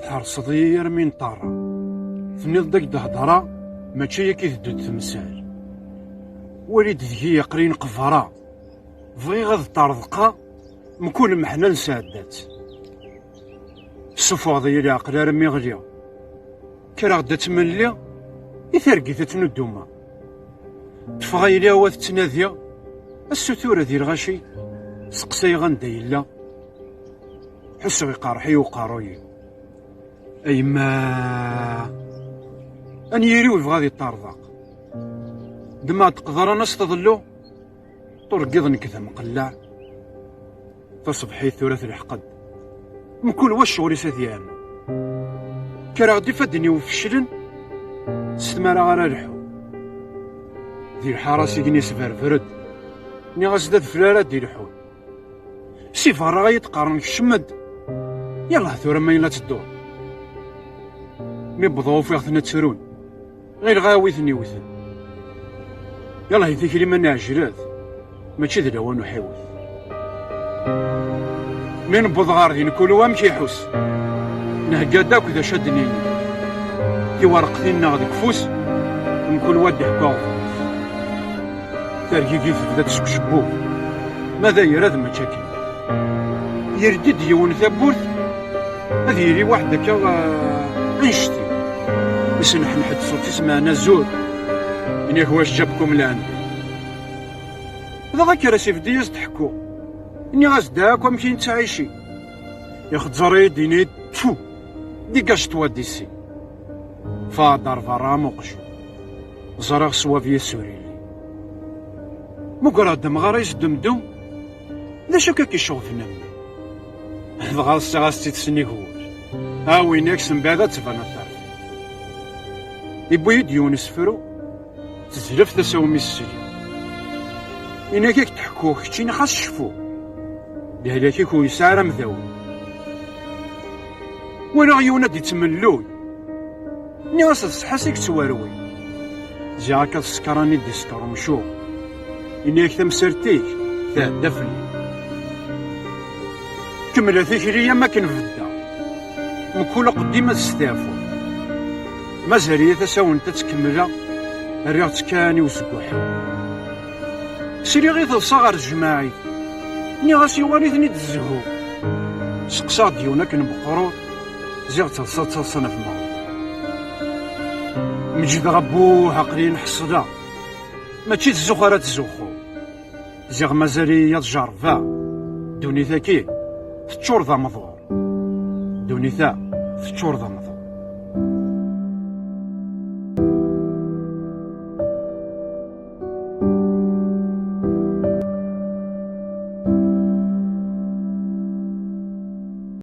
تحرصضي من طارة تنيض داك دهضرة ماشي هي كي تدود تمثال وليد ذكي قرين قفرة بغي غاد طارضقا مكون محنا نسادات الصفاضي اللي عقل رمي غليا كرا غدا تملي يثرقي تتندوما تفغي ليها وات تناديا الستورة ديال الغاشي سقسي غندا يلا حسو قارحي وقاروي ايما ان يريو يبغى غادي طارضق دما تقدر انا استظلو طرقض نكذا مقلع تصبحي ثلاث الحقد مكون واش شغل سديالنا كرا غدي فدني وفشلن ستمارا غير الحو دي الحراسي كني سفرفرد ني غزداد فلالات ديال الحوت سي فرا يتقارن كشمد يلا ثورة ما يلا تدور مي بضوف ياخذنا تسرون غير غاويثني وثن يلا هذيك اللي ما نعجلات ماشي ذا لوان وحيوث من بضغار ذي نكون وام كيحوس نهجا داك ذا شدني كي ورقتنا غادي كفوس نكون واد حكاو تركي كيف بدا تسكشبوه ماذا يراد مشاكل يردد يون ثابورت هذه يري واحد هكا انشتي نسنح نحد صوتي سمعنا زور من ياك واش جابكم لعندي هذا غاك راسي في دياز تحكو اني غازداك ومكين تعيشي ياخد زريد دينيد تفو ديكاش تواديسي فادر فرا موقشو زراغ سوافيا سوريلي مقرا دمغارا يزدمدو ذا شكا كيشوف نمي غاصتي غاصتي تسني هوش وينك سنبعدا تفانا تعرف يبويد يونس فرو تزلف تساومي السجن إنا كيك تحكو كتشيني خاص شفو لهلا كيكو يسعر مذاوي وانا عيونا دي تملوي ني غاصة تسحاسيك تواروي زي هاكا تسكراني دي سكر مشو إناك تمسرتيك تعدى فلي كمل ثيكريا ما كنفدا مكولا قديمة تستافو مازالية تساون تتكملا الرياض تكاني وسكوحي سيري غير تصغر الجماعي ني غاسي والدني تزهو سقسا ديونا كنبقرو زيغ تصنا في المغرب مجد غبوه عقلي نحصدا ماشي تزوخرا تزوخو زيغ مازالية تجربا دوني ثاكي تشور ذا مضور دوني ثا تشور ذا مضور